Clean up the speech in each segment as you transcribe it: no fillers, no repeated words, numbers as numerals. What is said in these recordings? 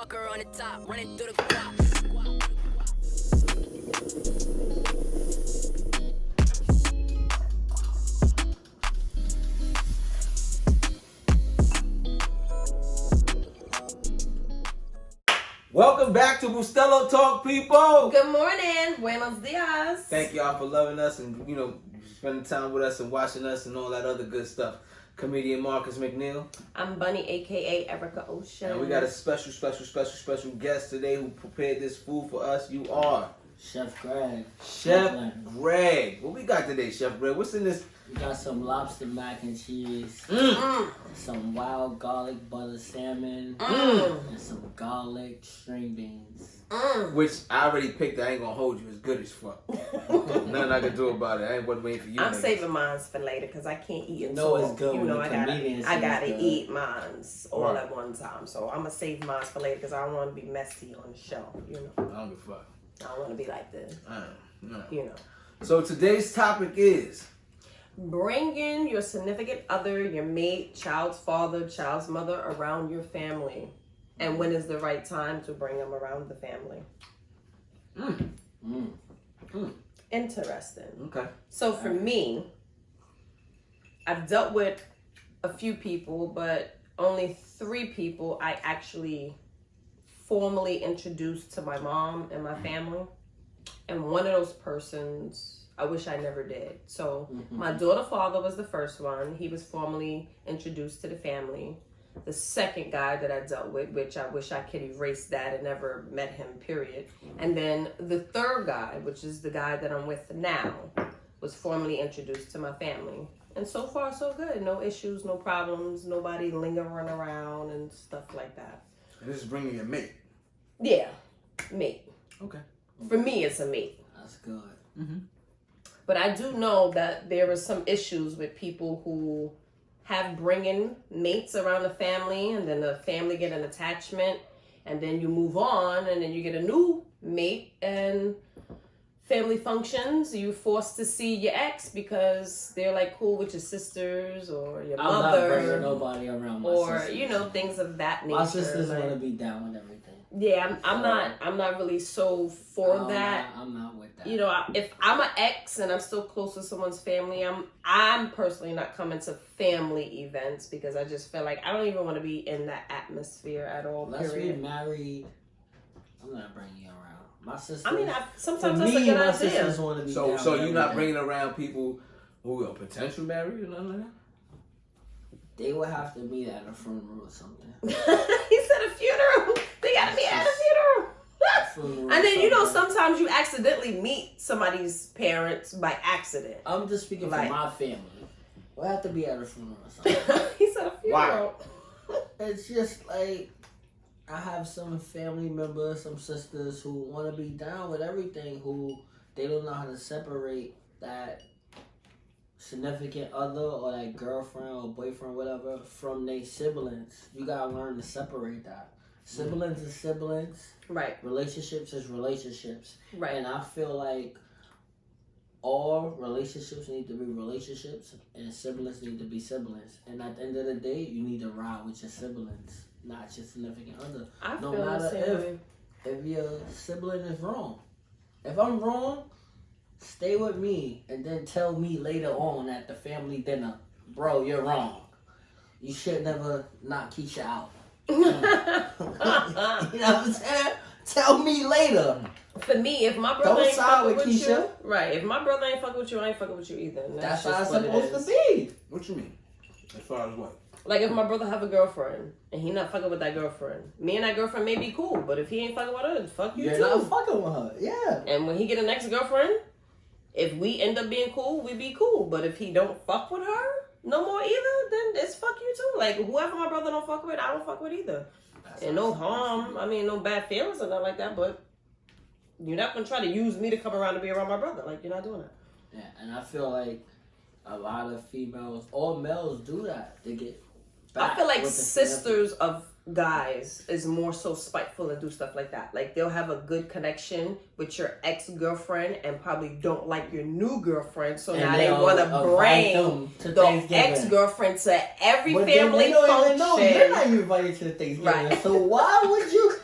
Walker on the top, running through the guap. Welcome back to Bustelo Talk, people. Good morning. Buenos dias. Thank y'all for loving us and, spending time with us and watching us and all that other good stuff. Comedian Marcus Mcneill. I'm Bunny, a.k.a. Erica Ocean. And we got a special guest today who prepared this food for us. You are Chef Greg. Chef Greg. What we got today, Chef Greg? What's in this? We got some lobster mac and cheese, some wild garlic butter salmon, and some garlic string beans. Which I already picked. I ain't gonna hold you. It's good as fuck. Nothing I can do about it. I ain't wasn't waiting for you. I'm saving mine for later because I can't eat it. It's good. I gotta eat mine all at one time. So I'm gonna save mine for later because I don't want to be messy on the show. I don't give a fuck. I don't want to be like this. So today's topic is bringing your significant other, your mate, child's father, child's mother around your family. And when is the right time to bring them around the family? Interesting. okay. So for me, I've dealt with a few people, but only 3 people I actually formally introduced to my mom and my family. And one of those persons, I wish I never did. So my daughter's father was the first one. He was formally introduced to the family. The second guy that I dealt with, which I wish I could erase that and never met him, period. And then the third guy, which is the guy that I'm with now, was formally introduced to my family. And so far, so good. No issues, no problems, nobody lingering around and stuff like that. And this is bringing your mate. Yeah, mate. Okay. For me, it's a mate. That's good. But I do know that there are some issues with people who have bringing mates around the family, and then the family get an attachment, and then you move on, and then you get a new mate, and family functions, you forced to see your ex because they're like cool with your sisters or your mother. I'm not bringing nobody around my sisters. Things of that nature. My sisters want to be down with everything. Yeah, I'm not really so for that. I'm not with that. If I'm an ex and I'm still close to someone's family, I'm personally not coming to family events because I just feel like I don't even want to be in that atmosphere at all. Unless we're married, I'm not bringing you around. My sisters. Sometimes that's a good idea. Sisters want to be down So with you're not everything. bringing around people who are potential married or nothing like that? They would have to meet at a funeral or something. He said a funeral. They gotta be at a funeral. And then sometimes you accidentally meet somebody's parents by accident. I'm just speaking for my family. We'll have to be at a funeral or something. He said a funeral. It's just like I have some family members, some sisters who want to be down with everything, who they don't know how to separate that significant other or that girlfriend or boyfriend, whatever, from their siblings. You gotta learn to separate that. Siblings is siblings. Right. Relationships is relationships. Right. And I feel like all relationships need to be relationships and siblings need to be siblings. And at the end of the day, you need to ride with your siblings, not your significant other. I no feel matter the same way. if your sibling is wrong. If I'm wrong, stay with me and then tell me later on at the family dinner, bro, you're wrong. You should never knock Keisha out. You know what I'm saying? Tell me later. For me, if my brother ain't fucking with Keisha. you, right? If my brother ain't fucking with you, I ain't fucking with you either. And That's just how it's what it supposed is. to be. What you mean? As far as what? Like if my brother have a girlfriend and he not fucking with that girlfriend, me and that girlfriend may be cool, but if he ain't fucking with her, fuck you You're too. not fucking with her. Yeah. And when he get a next girlfriend, if we end up being cool, we be cool. But if he don't fuck with her no more either, then it's fuck you too. Like whoever my brother don't fuck with, I don't fuck with either. And no harm, no bad feelings or nothing like that, but you're not going to try to use me to come around to be around my brother. Like, you're not doing that. Yeah, and I feel like a lot of females, or males do that. They get back I feel like with the sisters of guys is more so spiteful and do stuff like that. Like, they'll have a good connection with your ex-girlfriend and probably don't like your new girlfriend. So now they want to bring the ex-girlfriend to every family function. You're not invited to the Thanksgiving. Right. So why would you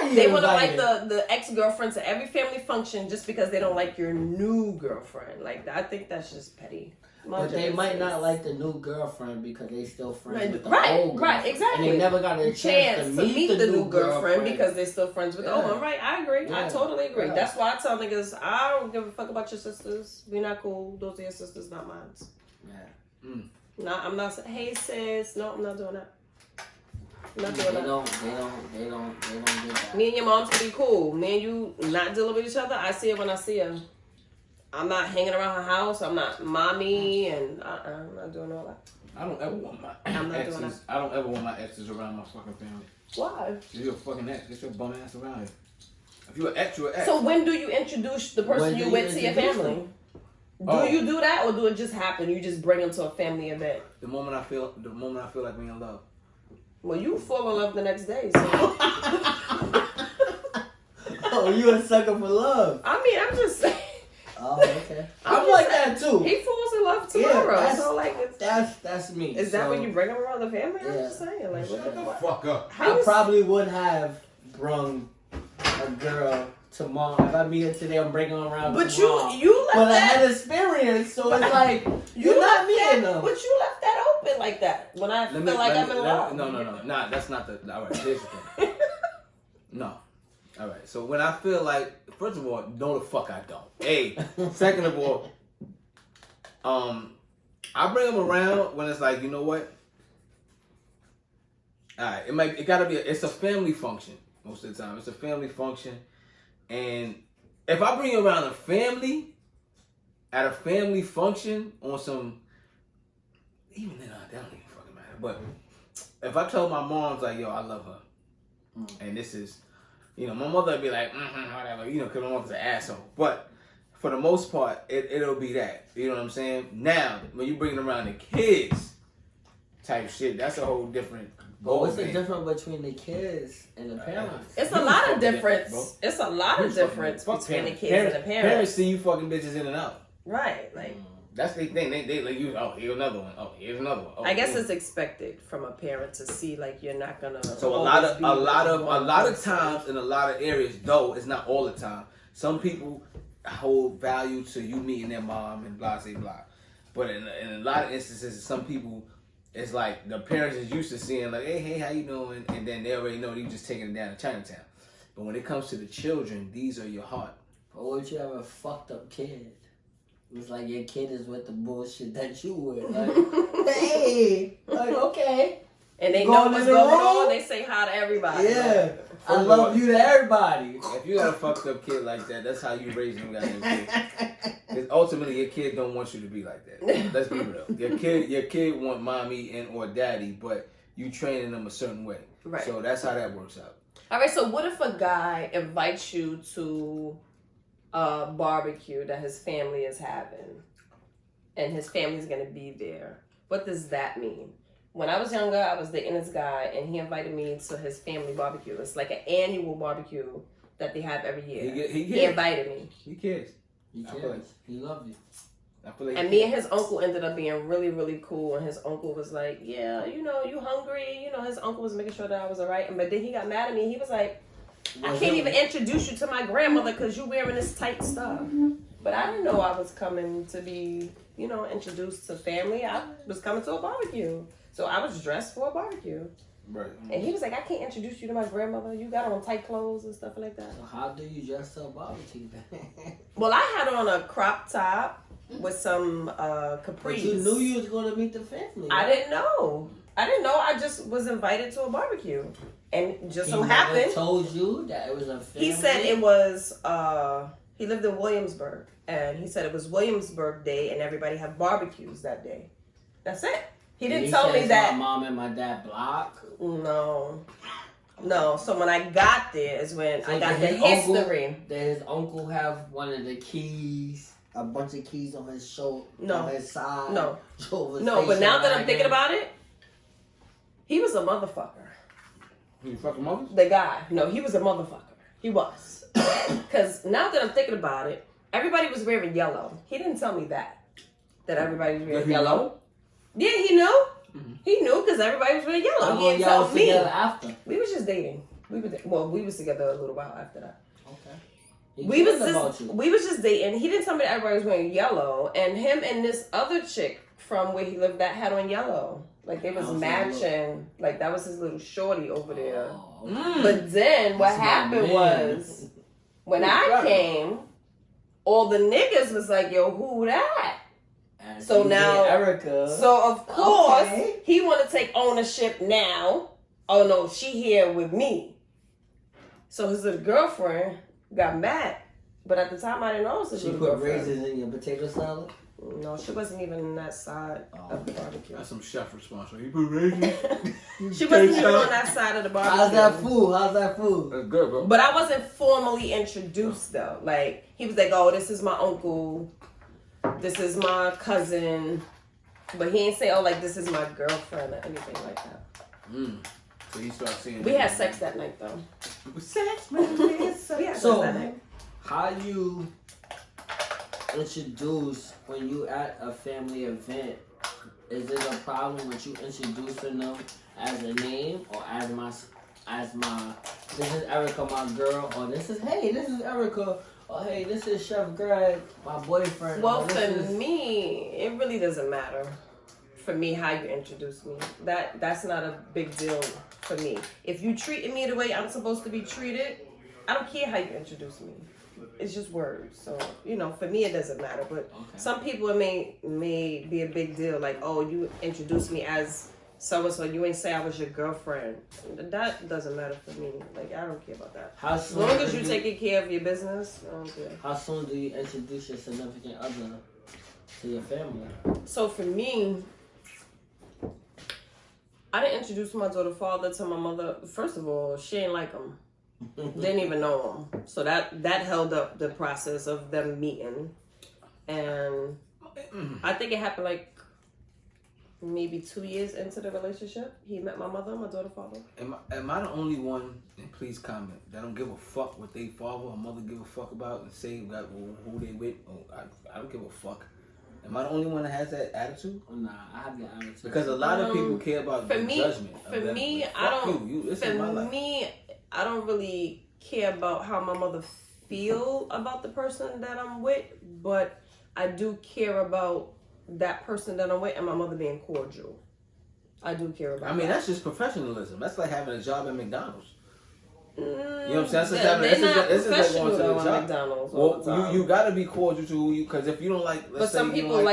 you They want to invited. like the ex-girlfriend to every family function just because they don't like your new girlfriend. Like, I think that's just petty. But they might not like the new girlfriend because they still friends with the Right, old girlfriend. right, exactly. And they never got a chance to meet the new girlfriend because they're still friends with the old one. Right, I agree. I Yeah. totally agree. Yeah. That's why I tell niggas, I don't give a fuck about your sisters. We not cool. Those are your sisters, not mine. Yeah. No, I'm not saying, hey sis. No, I'm not doing that. I'm not doing They that. don't get that. Me and your mom's gonna be cool. Me and you not dealing with each other. I see her when I see her. I'm not hanging around her house. I'm not mommy, and I'm not doing all that. I don't ever want my I'm not doing exes. I don't ever want my exes around my fucking family. Why? You're a fucking ex. Get your bum ass around here. If you're an ex, you're an ex. So when do you introduce the person When you do with you to your introduce family? them? Do you do that, or do it just happen? You just bring them to a family event. the moment I feel like we in love. Well, you fall in love the next day. So Oh, you a sucker for love. I mean, I'm just saying. Oh, okay. I'm I'm like that saying, too. He falls in love tomorrow. that's- So like, That's me. is that So, when you bring them around the family? I'm Yeah. just saying. Like, Shut the what? fuck up. How I you probably would have brung a girl to mom. If I meet her today, I'm bringing her around But to mom. you left But I that. had experience, so it's like, you're left not meeting them. But you left that open like that. When I feel like I'm in love. No. Nah, that's not the. All right, here's the thing. No. All right. So when I feel like, first of all, no, the fuck I don't. Hey. Second of all, I bring them around when it's like, you know what? All right. It gotta be. It's a family function most of the time. It's a family function, and if I bring you around a family at a family function on some, even then, that don't even fucking matter. But if I tell my mom's like, yo, I love her, and this is, my mother would be like, whatever, because my mother's an asshole. But for the most part, it'll be that. You know what I'm saying? Now, when you bring around the kids type shit, that's a whole different. But what's the difference between the kids and the parents? It's a lot of difference. Bro. It's a lot of difference between the kids and the parents. Parents see you fucking bitches in and out. Right, like. That's the thing. They like you. Oh, here's another one. Oh, here's another one. Oh, I guess it's expected from a parent to see like you're not gonna. So a lot of times in a lot of areas, though it's not all the time. Some people hold value to you meeting their mom and blah blah blah. But in a lot of instances, some people, it's like the parents is used to seeing like, hey, how you doing? And then they already know you just taking it down to Chinatown. But when it comes to the children, these are your heart. But what you have a fucked up kid? It's like your kid is with the bullshit that you with. Like, hey, like, okay. And they Going know what's in the going room? on. They say hi to everybody. Yeah, I love you to everybody. If you got a fucked up kid like that, that's how you raise them goddamn kids. Because ultimately, your kid don't want you to be like that. Let's be real. Your kid want mommy and or daddy, but you training them a certain way. Right. So that's how that works out. All right. So what if a guy invites you to a barbecue that his family is having, and his family's gonna be there? What does that mean? When I was younger, I was dating this guy, and he invited me to his family barbecue. It's like an annual barbecue that they have every year. He invited me. He cares. He cares. He loves you. I feel like And me and his uncle ended up being really, really cool. And his uncle was like, yeah, you hungry? His uncle was making sure that I was all right. But then he got mad at me. He was like, I can't even introduce you to my grandmother because you're wearing this tight stuff. But I didn't know I was coming to be, introduced to family. I was coming to a barbecue. So I was dressed for a barbecue. Right. And he was like, I can't introduce you to my grandmother. You got on tight clothes and stuff like that. So how do you dress to a barbecue then? Well, I had on a crop top with some capris. But you knew you was going to meet the family. I didn't know. I just was invited to a barbecue. And just so happened. He told you that it was a family? He said it was, he lived in Williamsburg. And he said it was Williamsburg Day and everybody had barbecues that day. That's it. He didn't tell me that. My mom and my dad block. No. So when I got there is when So I got did the his history. Did his uncle have one of the keys? A bunch of keys on his shoulder? No. On his side? No. Drove his No, but station now that I'm wagon? thinking about it, he was a motherfucker. You fucking mother? The guy. No, he was a motherfucker. He was. Because now that I'm thinking about it, everybody was wearing yellow. He didn't tell me that everybody was wearing yellow. Yeah, he knew. Mm-hmm. He knew because everybody was wearing yellow. How He long didn't y'all tell was me. together after? We was just dating. We was together a little while after that. Okay. We was just dating. He didn't tell me that everybody was wearing yellow, and him and this other chick from where he lived that had on yellow. Like they was matching. Like that was his little shorty over there. Oh, okay. But then what happened was when I came, all the niggas was like, "Yo, who that?" And So now, Erica. So of course Okay. he want to take ownership now. Oh no, she here with me. So his little girlfriend got mad, but at the time I didn't know it was his She little put girlfriend. raisins in your potato salad. No, she wasn't even on that side of the barbecue. That's some chef response. You put raisins. She wasn't even on that side of the barbecue. How's that food? How's that food? That's good, bro. But I wasn't formally introduced though. Like he was like, "Oh, this is my uncle. This is my cousin," but he ain't say, "Oh, like this is my girlfriend" or anything like that. So you start seeing. We had sex that night though. Sex, man. We had sex So, that night. how you introduce when you at a family event? Is it a problem with you introducing them as a name or as my this is Erica, my girl, or this is Erica, or hey, this is Chef Greg, my boyfriend. Well, or for this is... me, it really doesn't matter. For me, how you introduce me, that's not a big deal for me. If you treated me the way I'm supposed to be treated, I don't care how you introduce me. It's just words. So for me, it doesn't matter. But some people it may be a big deal. Like, oh, you introduced me as so and so. You ain't say I was your girlfriend. That doesn't matter for me. Like, I don't care about that. As long as you taking care of your business, I don't care. How soon do you introduce your significant other to your family? So for me, I didn't introduce my daughter's father to my mother. First of all, she ain't like him. Didn't even know him. So that held up the process of them meeting. And I think it happened like maybe 2 years into the relationship. He met my mother, my daughter's father. Am I the only one, and please comment, that don't give a fuck what they father or mother give a fuck about and say who they with? I don't give a fuck. Am I the only one that has that attitude? Nah, I have the attitude. Because a lot of people care about the judgment. For me, like, I don't. This is my life. For me, I don't really care about how my mother feel about the person that I'm with, but I do care about that person that I'm with and my mother being cordial. I do care about. I mean, that. that's just professionalism. That's like having a job at McDonald's. You know what I'm saying? That's like going to the job. McDonald's all the time. You got to be cordial to who you, because if you don't like, but some people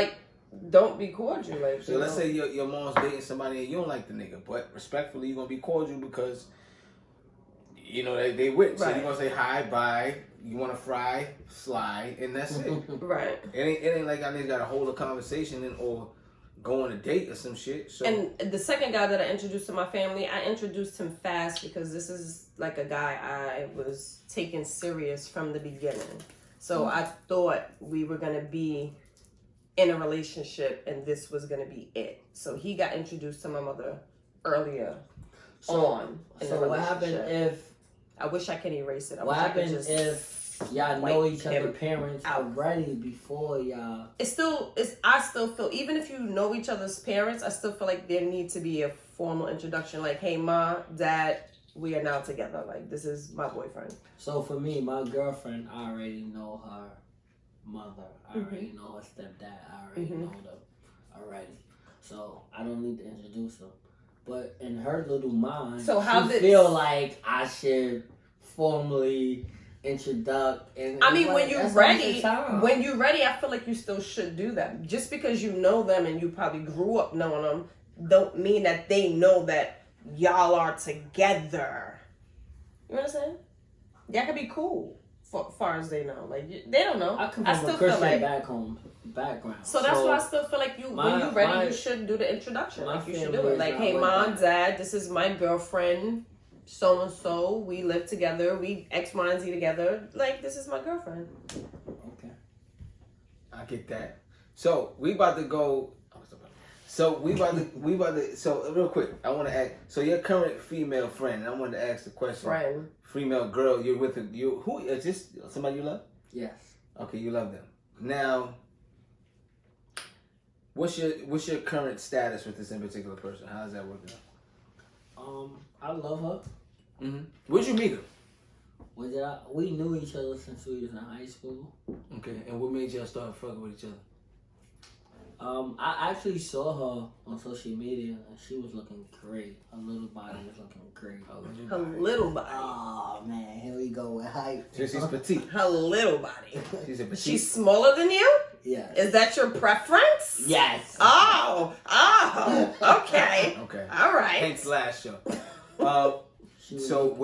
don't be cordial. Like, so let's say your mom's dating somebody and you don't like the nigga, but respectfully you're gonna be cordial because they with. So you're gonna say hi, bye. You want to fry, slide, and that's it. Right. It ain't like I got to hold a conversation or go on a date or some shit. So. And the second guy that I introduced to my family, I introduced him fast because this is like a guy I was taking serious from the beginning. So I thought we were going to be in a relationship and this was going to be it. So he got introduced to my mother earlier on in the relationship. What happened if... I wish I could erase it. What happens if y'all know each other's parents already before y'all? I still feel, even if you know each other's parents, I still feel like there needs to be a formal introduction. Like, hey, ma, dad, we are now together. Like, this is my boyfriend. So for me, my girlfriend, I already know her mother. I already know her stepdad. I already know them already. So I don't need to introduce them. But in her little mind, so how she feel like I should formally introduce. And I mean, when you're ready, I feel like you still should do that. Just because you know them and you probably grew up knowing them, don't mean that they know that y'all are together. You know what I'm saying? Y'all could be cool for far as they know. Like, they don't know. I come from a Christian background. So that's why I still feel like when you're ready, you should do the introduction. Like, you should do it. Like, hey, mom, dad, this is my girlfriend, so-and-so. We live together. We X, Y, and Z together. Like, this is my girlfriend. Okay. I get that. So, we about to go... So, so real quick, I want to ask... So, your current female friend, and I wanted to ask the question. Friend. Female girl, you're with who is this? Somebody you love? Yes. Okay, you love them. Now, what's your current status with this in particular person? How is that working out? I love her. Where'd you meet her? We knew each other since we was in high school. Okay, and what made y'all start fucking with each other? I actually saw her on social media and she was looking great. Her little body was looking great. Her little body. Oh man, here we go with height. So she's petite. Her little body. She's a petite. She's smaller than you? Yes. Is that your preference? Yes. Oh, okay. Okay. All right. Thanks last show. So so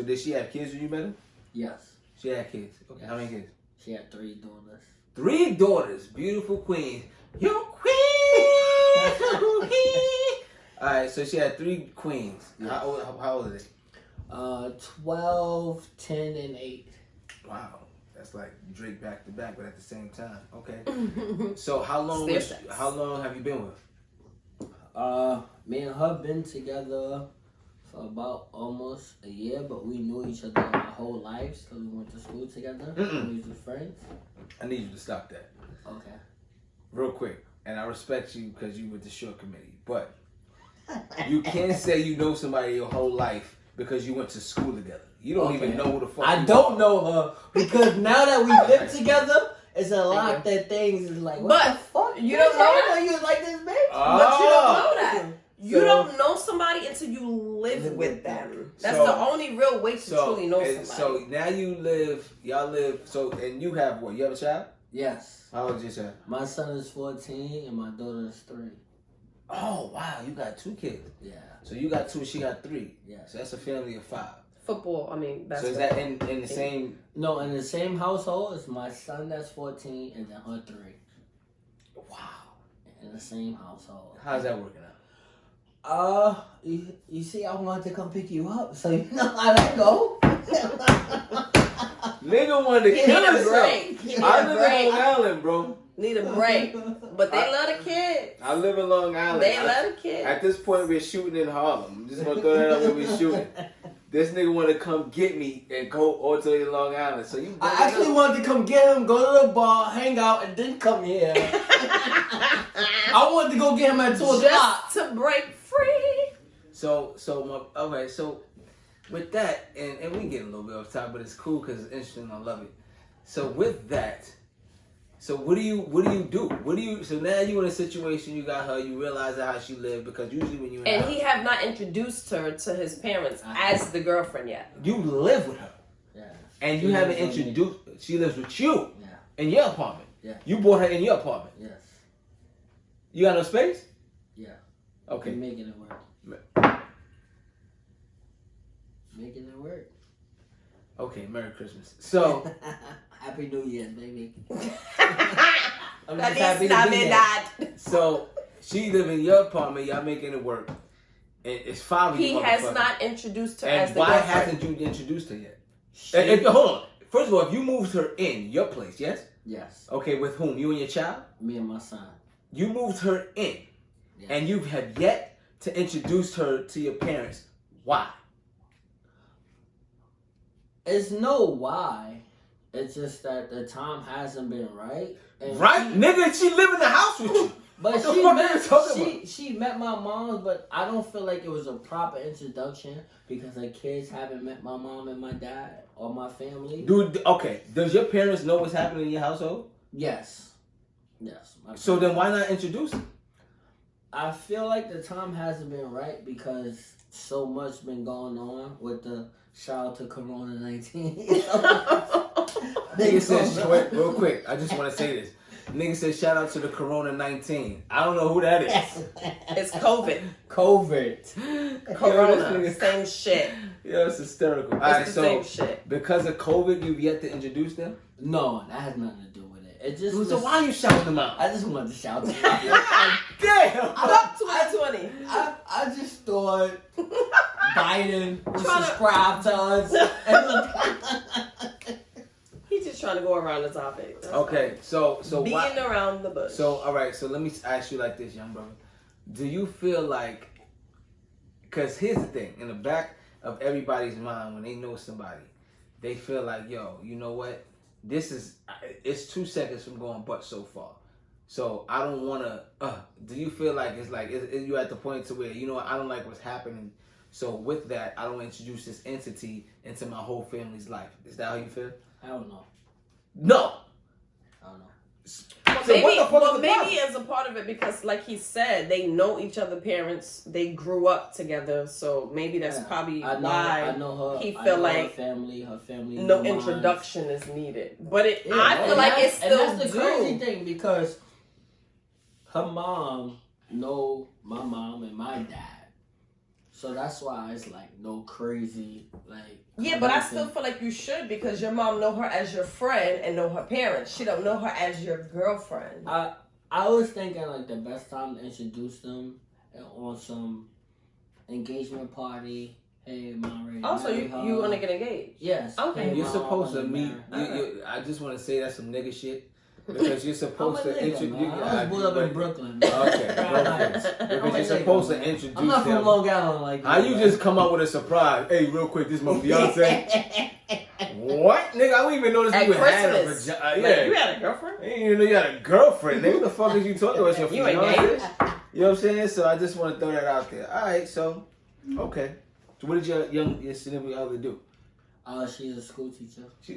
did she have kids when you met her? Yes. She had kids. Okay, Yes. how many kids? She had 3 daughters. 3 daughters, beautiful queens. Your queen. All right, so she had 3 queens. Yes. How old are they? 12, 10, and 8. Wow, that's like Drake back to back, but at the same time. Okay. So how long have you been with? Me and her been together for about almost a year, but we knew each other our whole lives because we went to school together. We was friends. I need you to stop that Okay. real quick. And I respect you because you with the short committee, but you can't say you know somebody your whole life because you went to school together. You don't even know who the fuck. I don't know her because now that we live together, it's a lot that things is like. What the fuck? You don't know that you was like this, bitch. But you don't know that. You So- don't know somebody until you live with them. That's So- the only real way to truly know somebody. So now y'all live, and you have what? You have a child? Yes. How old is your child? My son is 14 and my daughter is 3. Oh, wow, you got 2 kids. Yeah. So you got 2, she got 3. Yeah. So that's a family of 5. Football, So basketball. is that in the same? No, in the same household, it's my son that's 14 and then her 3. Wow. In the same household. How's that working out? You see, I wanted to come pick you up, so you know how that go. Nigga wanted to Need kill a himself. break. Need I a live break. in Long Island, bro. Need a break. But they love the kids. I live in Long Island. They love the kids. At this point, we're shooting in Harlem. I'm just gonna throw that out where we're shooting. This nigga want to come get me and go all the way to Long Island. So you. I actually wanted to come get him, go to the bar, hang out, and then come here. I wanted to go get him at 2 o'clock. Just to break free. So with that, and we get a little bit off topic, but it's cool because it's interesting. I love it. So with that, so what do you do? So now you in a situation, you got her, you realize how she lived, because usually when you in And a he have not introduced her to his parents as the girlfriend yet. you live with her, Yeah. and you haven't introduced. She lives with you Yeah. in your apartment. Yeah. You brought her in your apartment. Yes. You got no space. Yeah. Okay. We're making it work. Making it work. Okay. Merry Christmas. So. Happy New Year, baby. I'm That just happy is to be there. So she live in your apartment. Y'all making it work. And it's 5 of you. He has motherfuckers. not introduced her as And the why girlfriend. hasn't you introduced her yet? Hold on. First of all, if you moved her in your place, yes? Yes. Okay, with whom? You and your child? Me and my son. You moved her in, Yes. and you have yet to introduce her to your parents. Why? It's no why. It's just that the time hasn't been right. And Right? Nigga, she live in the house with you. But What the fuck are you talking about? she met my mom, but I don't feel like it was a proper introduction because the kids haven't met my mom and my dad or my family. Dude, okay. Does your parents know what's happening in your household? Yes. Yes. So then why not introduce them? I feel like the time hasn't been right because so much been going on with the shout out to Corona-19. Nigga said, wait, real quick, I just want to say this. Nigga said, shout out to the Corona-19. I don't know who that is. It's COVID. COVID. Corona. Same shit. Yeah, it's hysterical. It's the same shit. Because of COVID, you've yet to introduce them? No, that has nothing to do with it. It just So why are you shouting them out? I just wanted to shout them out. Damn! Fuck 2020. I just thought Biden would Tryna- subscribe to us. And He's just trying to go around the topic. That's Okay, so all. why? Beating around the bush. So, all right, so let me ask you like this, young brother. Do you feel like, because here's the thing, in the back of everybody's mind, when they know somebody, they feel like, yo, you know what? It's 2 seconds from going but so far. So I don't want to, do you feel like it's like, is you at the point to where, you know what, I don't like what's happening, So with that, I don't introduce this entity into my whole family's life. Is that how you feel? I don't know. No. I don't know. Well, maybe as a part of it, because like he said, they know each other parents. They grew up together, so maybe that's probably why I know her. he feel like her family. No introduction is needed. But Yeah, I feel like it's still and that's the crazy thing, because her mom know my mom and my dad. So that's why it's like no crazy Yeah, but I still feel like you should, because your mom know her as your friend and know her parents. She don't know her as your girlfriend. I was thinking like the best time to introduce them on some engagement party. Hey, mom, ready? Also, you want to get engaged? Yes. Okay. Hey, You're Mom, supposed to meet. Okay. I just want to say that's some nigga shit. Because you're supposed to introduce. I was born up in Brooklyn. Okay, because you're supposed to introduce. I'm not from Long Island like that. How you just come up with a surprise? Hey, real quick, this is my fiance. What, nigga? I don't even know this. At You Christmas. had a vagina. Like, Yeah, you had a girlfriend? I didn't even know you had a girlfriend. Nigga, what the fuck is you talking about? Your You fiance? engaged? You know what I'm saying? So I just want to throw that out there. All right, so okay. So what did your significant other do? She's a school teacher. She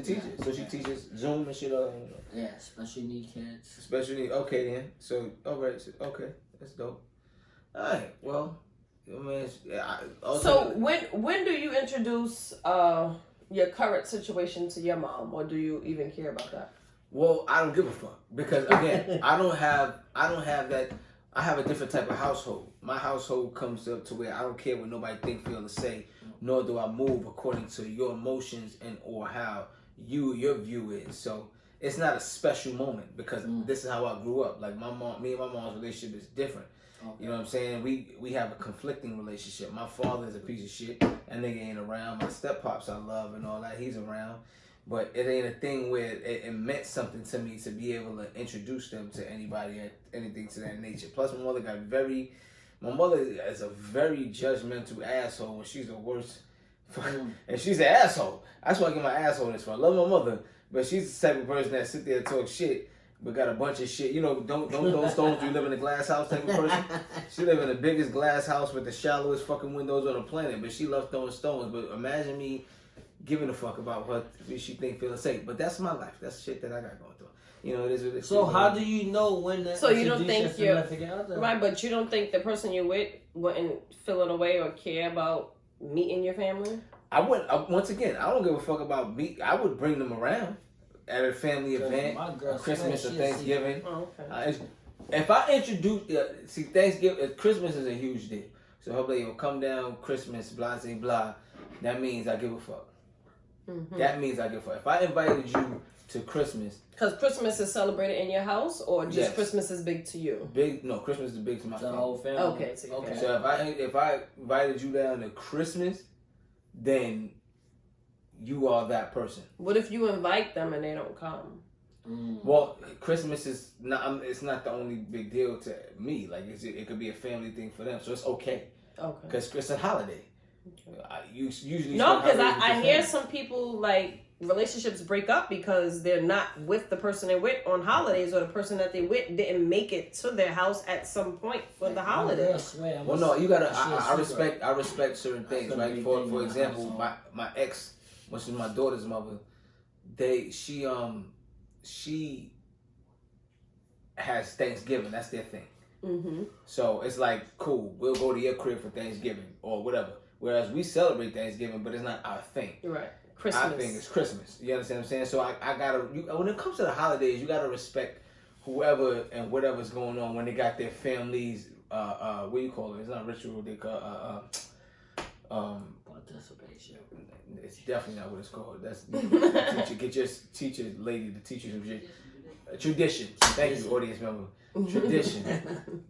teaches. So she teaches Zoom and shit. Yeah, special need kids. Special need. Okay then. So all right. So, okay, that's dope. All right. Well, I mean, So when do you introduce your current situation to your mom, or do you even care about that? Well, I don't give a fuck, because again, I don't have that. I have a different type of household. My household comes up to where I don't care what nobody think, feel, or say, nor do I move according to your emotions and or how your view is. So it's not a special moment, because this is how I grew up. Like me and my mom's relationship is different. Okay. You know what I'm saying? We have a conflicting relationship. My father is a piece of shit. That nigga ain't around. My step pops I love and all that. He's around. But it ain't a thing where it meant something to me to be able to introduce them to anybody or anything to that nature. Plus, my mother is a very judgmental asshole, and she's the worst. And she's an asshole. That's why I get my assholeness for. I love my mother, but she's the type of person that sit there and talk shit, but got a bunch of shit. You know, don't throw stones. You live in a glass house type of person. She live in the biggest glass house with the shallowest fucking windows on the planet, but she loves throwing stones. But imagine me giving a fuck about what she think, feel, and say. But that's my life. That's shit that I got going through. You know, it is what it is. So how do you know when that? So you don't think you're other? Right, but you don't think the person you're with wouldn't feel it away or care about meeting your family? I wouldn't. Once again, I don't give a fuck about me. I would bring them around at a family event, Christmas or Thanksgiving. Oh, okay. If I introduce, Thanksgiving, Christmas is a huge deal. So hopefully you'll come down, Christmas, blah, blah, blah. That means I give a fuck. Mm-hmm. That means I give a fuck. If I invited you to Christmas, because Christmas is celebrated in your house, or just Christmas is big to you? Big, no, Christmas is big to my the whole family. Okay, okay. So if I invited you down to Christmas, then you are that person. What if you invite them and they don't come? Well, Christmas is not. It's not the only big deal to me. Like it could be a family thing for them, so it's okay. Okay. Because it's a holiday. Okay. Usually no, because I hear some people like relationships break up because they're not with the person they're with on holidays, or the person that they with didn't make it to their house at some point for the holiday. Well, no, you gotta. I respect certain things, right? For example, my ex, which is my daughter's mother, she has Thanksgiving. That's their thing. Mm-hmm. So it's like, cool, we'll go to your crib for Thanksgiving or whatever. Whereas we celebrate Thanksgiving, but it's not our thing. Right. Christmas. Our thing is Christmas. You understand what I'm saying? So I gotta, when it comes to the holidays, you gotta respect whoever and whatever's going on when they got their families, what do you call it? It's not ritual, they call participation. It's definitely not what it's called. That's get your teacher lady to teach you some shit. Tradition. Thank you, audience member. Tradition.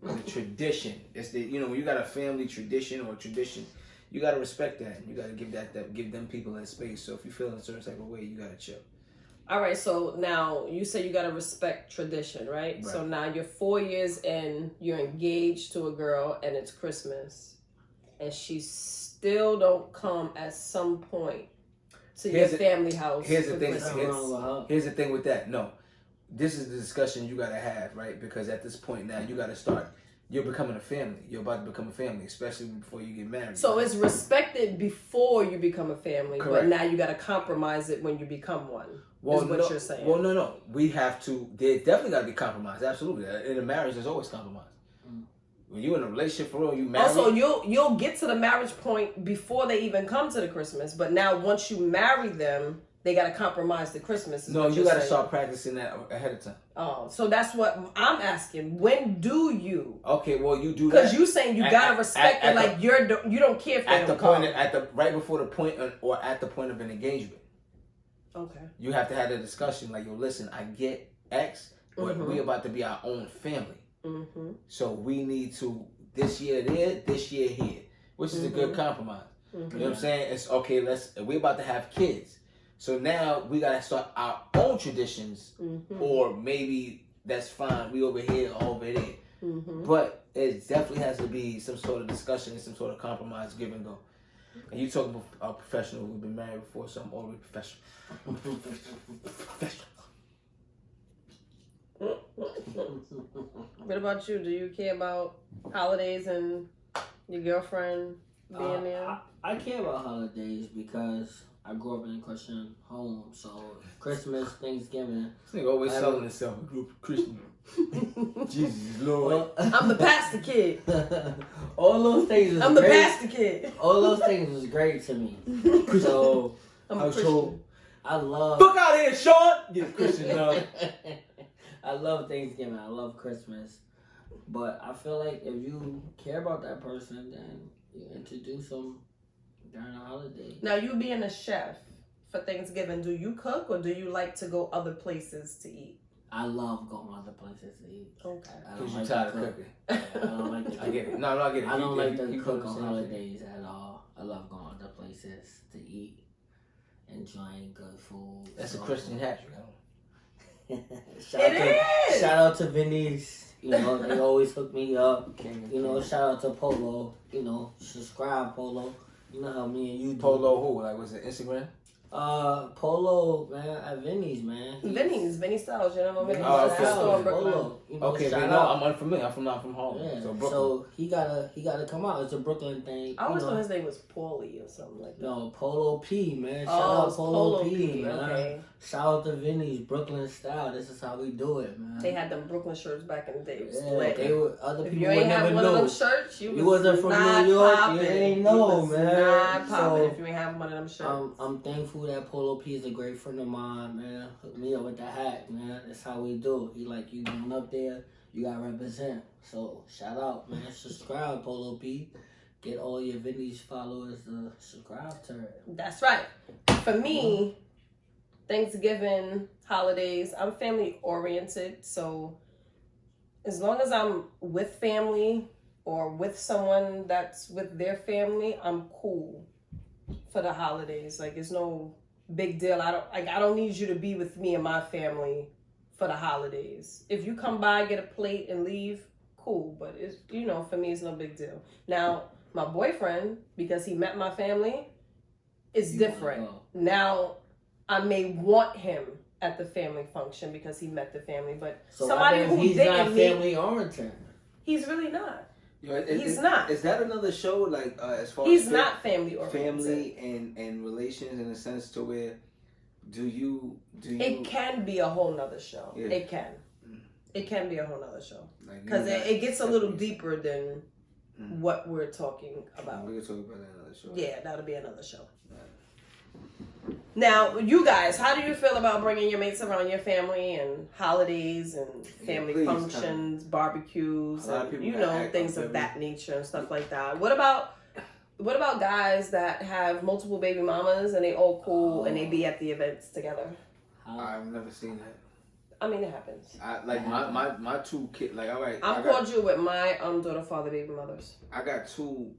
The tradition. It's the when you got a family tradition or tradition, you gotta respect that. You gotta give them people that space. So if you feel in a certain type of way, you gotta chill. All right. So now you say you gotta respect tradition, right? So now you're 4 years in, you're engaged to a girl, and it's Christmas, and she still don't come at some point to your family house. Here's the thing. Here's the thing with that. No, this is the discussion you gotta have, right? Because at this point now, you gotta start you're becoming a family. You're about to become a family, especially before you get married. So it's respected before you become a family, Correct. but now you got to compromise it when you become one. Is what you're saying. Well, no. We have to. There definitely got to be compromise. Absolutely. In a marriage, there's always compromise. When you're in a relationship for real, you married. Also, you'll get to the marriage point before they even come to the Christmas. But now, once you marry them, they got to compromise the Christmas. No, you got to start practicing that ahead of time. Oh, so that's what I'm asking. When do you? Okay, well, you do that because you saying you gotta respect it. Like you don't care if they don't come. Right before the point or at the point of an engagement. Okay. You have to have the discussion. Like, yo, listen, I get X, but we about to be our own family. Mm-hmm. So we need to this year there, this year here, which is a good compromise. Mm-hmm. You know what I'm saying? It's okay. We're about to have kids. So now we gotta start our own traditions, or maybe that's fine. We over here, over there, but it definitely has to be some sort of discussion and some sort of compromise, give and go. And you talking about a professional who's been married before, so I'm already professional. What about you? Do you care about holidays and your girlfriend being there? I care about holidays because I grew up in a Christian home, so Christmas, Thanksgiving. This nigga always selling himself a group of Christian. Jesus Lord. I'm the pastor kid. All those things is I'm the pastor kid. All those things was great to me. So I'm a Christian. I love. Fuck out of here, Sean. Get Christian dog. I love Thanksgiving. I love Christmas. But I feel like if you care about that person, then you introduce them during the holiday. Now, you being a chef for Thanksgiving, do you cook or do you like to go other places to eat? I love going other places to eat. Okay. Because you're tired of cooking. Yeah, I don't like to I get it. No, I get it. I don't like to cook on holidays at all. I love going other places to eat, enjoying good food. That's a Christian hat, you know. Shout out to Vinny's. You know, they always hook me up. You know, shout out to Polo. You know, subscribe, Polo. You know how me and you do. Polo who? Like, was it Instagram? Polo, man, at Vinny's, man. Vinny Styles, you know what I mean? Oh, okay. Store in Brooklyn. Polo. You know, Okay, shout no, out. I'm unfamiliar. I'm from Harlem. Yeah, So Brooklyn. so he gotta come out. It's a Brooklyn thing. I always thought his name was Paulie or something like that. No, Polo P, man. Shout Oh, out Polo P, man. Okay. Shout out to Vinny's Brooklyn style. This is how we do it, man. They had them Brooklyn shirts back in the day. It was Yeah, lit. they were, other If people you would ain't never have one know. of them shirts, you wasn't from not New York, popping. you ain't know, was man. Not popping So, if you ain't have one of them shirts. I'm thankful that Polo P is a great friend of mine, man. Hooked me up with the hat, man. That's how we do. He like, you going up there, you gotta represent. So shout out, man. Subscribe, Polo P. Get all your Vinny's followers to subscribe to it. That's right. For me, Thanksgiving, holidays, I'm family oriented. So as long as I'm with family or with someone that's with their family, I'm cool for the holidays. Like, it's no big deal. I don't need you to be with me and my family for the holidays. If you come by, get a plate and leave, cool. But it's, you know, for me, it's no big deal. Now, my boyfriend, because he met my family, is different. Now, I may want him at the family function because he met the family, but So somebody who he's dated not me, family oriented. he's really not. Yo, He's not. Is that another show, like, as far He's as not family oriented. family and relations, in a sense to where do you It can be a whole nother show. Yeah. It can. It can be a whole nother show. like, Because it gets a little deeper than what we're talking about. We can talk about that another show. Yeah, that'll be another show. Now, you guys, how do you feel about bringing your mates around your family and holidays and family please, functions, barbecues, A lot of and people you gotta know, act things on of family. that nature and stuff like that? What about guys that have multiple baby mamas and they all cool and they be at the events together? I've never seen that. I mean, it happens. My two kids, like, all right. I'm cordial with my daughter, father, baby mothers. I got two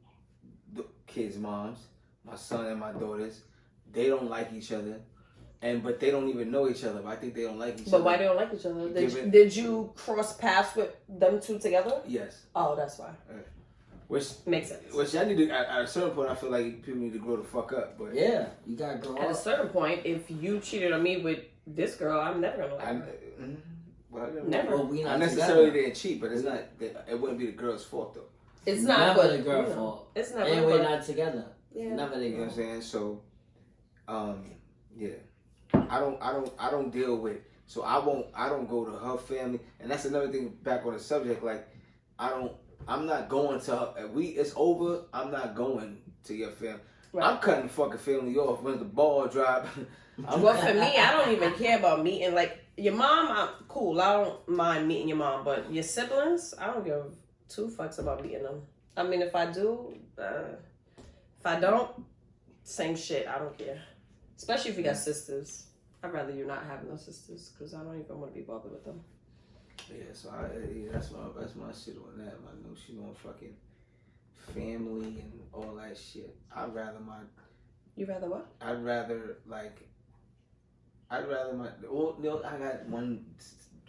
kids' moms, my son and my daughters. They don't like each other, but they don't even know each other. But I think they don't like each other. But why they don't like each other? Did you cross paths with them two together? Yes. Oh, that's why. Which makes sense. Which I need to. At a certain point, I feel like people need to grow the fuck up. But Yeah, you gotta grow At a up. certain point, if you cheated on me with this girl, I'm never gonna like her. Well, Never. Well, we not not necessarily together. didn't cheat, but it's not. It wouldn't be the girl's fault though. It's not Never but, the girl you know, fault. It's never. And we're but- not together. Yeah. Never the You know what girl. I'm saying? So, yeah, I don't deal with. So I don't go to her family, and that's another thing. Back on the subject, like I'm not going to her. If it's over, I'm not going to your family. Right. I'm cutting the fucking family off when the ball drop. Well, for me, I don't even care about meeting. Like, your mom, I'm cool. I don't mind meeting your mom. But your siblings, I don't give two fucks about meeting them. I mean, if I do, if I don't, same shit. I don't care. Especially if you got sisters. I'd rather you not have no sisters because I don't even want to be bothered with them. Yeah, so that's my shit on that. I know she want fucking family and all that shit. You rather what? I'd rather my. Well, no, I got one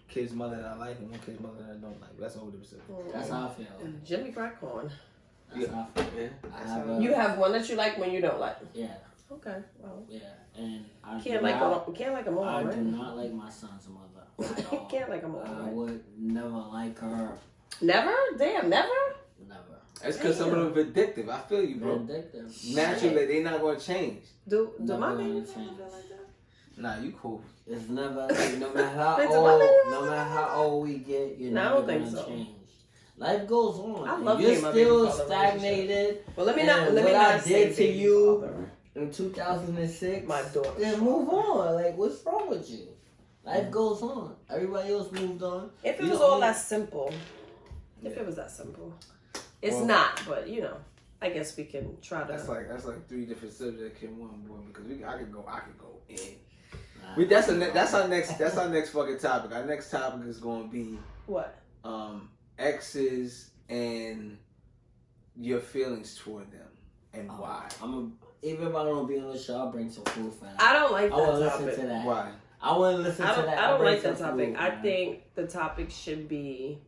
kid's mother that I like and one kid's mother that I don't like. That's a whole different subject. That's how I feel. Jimmy Crack corn. That's how I feel. Yeah. You have one that you like when you don't like. Yeah. Okay. Well, Yeah. And I can't like them all, I right? do not like my son's mother at all. Can't like them all, I right? would never like her. Never? Damn, never? Never. That's because some of them are addictive. I feel you, bro. Vindictive. Naturally, they not gonna change. Do Never my gonna baby change. feel like that? Nah, you cool. It's never like, no matter how It's old, about- no matter how old we get, you're No, I never don't think gonna so. change. Life goes on. I and love you're being my baby still father stagnated Well, let me And not what I say did to baby you- father. in 2006. My daughter. Then move on. Like, what's wrong with you? Life goes on. Everybody else moved on. If it You was don't all need- that simple. If it was that simple. It's Well- not, but you know, I guess we can try to. That's like three different subjects in one, boy. Because I could go in. Nah. That's our next fucking topic. Our next topic is gonna be What? exes and your feelings toward them and why. Even if I don't be on the show, I'll bring some food for that. I don't like I want to that listen topic. to that. Why? I want to listen I to don't, that. I I'll don't bring like that some topic. food, I man. think the topic should be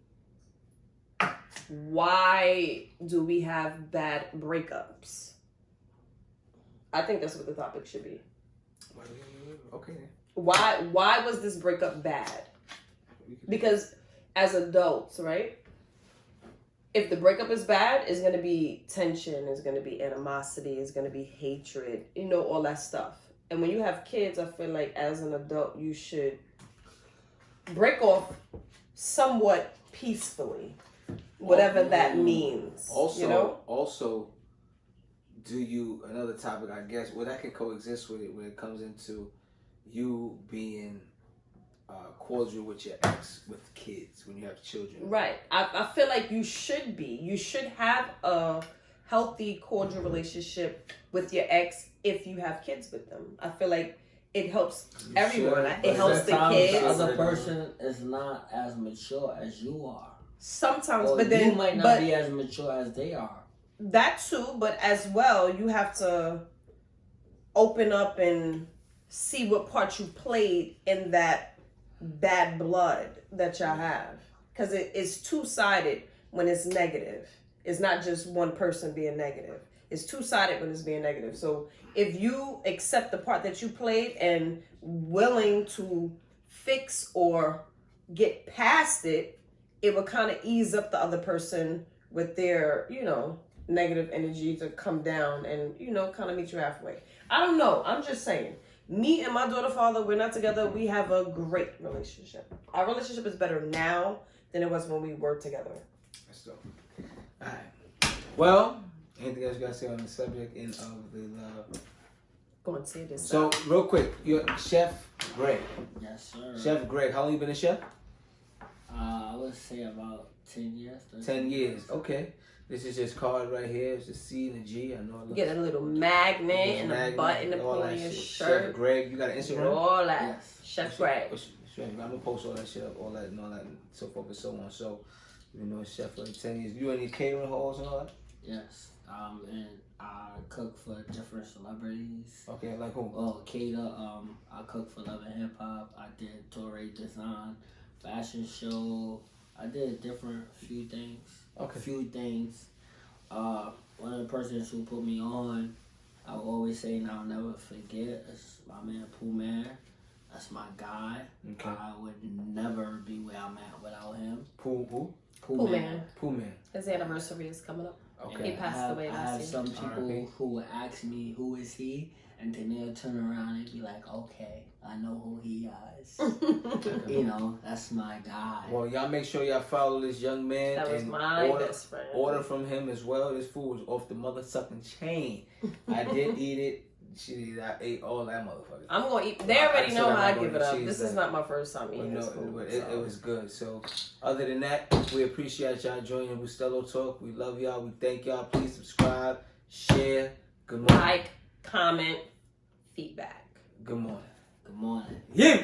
why do we have bad breakups? I think that's what the topic should be. Okay. Why was this breakup bad? Because as adults, right? If the breakup is bad, it's going to be tension, it's going to be animosity, it's going to be hatred, you know, all that stuff. And when you have kids, I feel like as an adult, you should break off somewhat peacefully, whatever that means. Also, you know? do you, another topic, I guess, well, that can coexist with it when it comes into you being cordial with your ex, with kids, when you have children. Right. I feel like you should be. You should have a healthy, cordial relationship with your ex if you have kids with them. I feel like it helps everyone. It helps the Sometimes kids. The other person is not as mature as you are. Sometimes, Or but then you might not be as mature as they are. That too, but as well, you have to open up and see what part you played in that bad blood that y'all have. Because it's two-sided when it's negative. It's not just one person being negative. It's two-sided when it's being negative. So if you accept the part that you played and willing to fix or get past it, it will kind of ease up the other person with their, you know, negative energy to come down and, you know, kind of meet you halfway. I don't know. I'm just saying. Me and my daughter father, we're not together. We have a great relationship. Our relationship is better now than it was when we were together. That's dope. All right. Well, anything else you got to say on the subject of the love? Go and say this. So, real quick, you're Chef Greg. Yes, sir. Chef Greg, how long you been a chef? I would say about 10 years. 10 years. Okay. This is his card right here. It's a C and a G. I know it looks. Get a little magnet and magnet, a button to all put that on your shit. shirt. Chef Greg, you got an Instagram? All that. Yes. Chef Greg. I'm gonna post all that shit up, all that and all that, and so forth and so on. So, you know, chef for like 10 years. You any catering halls and all that? Yes. And I cook for different celebrities. Okay, like who? Oh, cater. I cook for Love and Hip Hop. I did Torre Design, fashion show. I did few things. Okay. Few things. One of the persons who put me on, I will always say and I'll never forget, is my man Pooh Man. That's my guy. Okay. I would never be where I'm at without him. Who? Cool man. Pooh Man. His anniversary is coming up. Okay. He passed away I last have year. some people R.I.P. who will ask me, who is he? And then they'll turn around and be like, okay, I know who he is. You know, that's my guy. Well, y'all make sure y'all follow this young man. That was and my best friend. Order from him as well. This food was off the mother sucking chain. I did eat it. I ate all that motherfucker. I'm gonna eat. They already know how I give it up. Cheese, This is not my first time eating this food. but it was good. So, other than that, we appreciate y'all joining Bustelo Talk. We love y'all. We thank y'all. Please subscribe, share. Good morning. Like, comment, feedback. Good morning. Good morning. Yeah.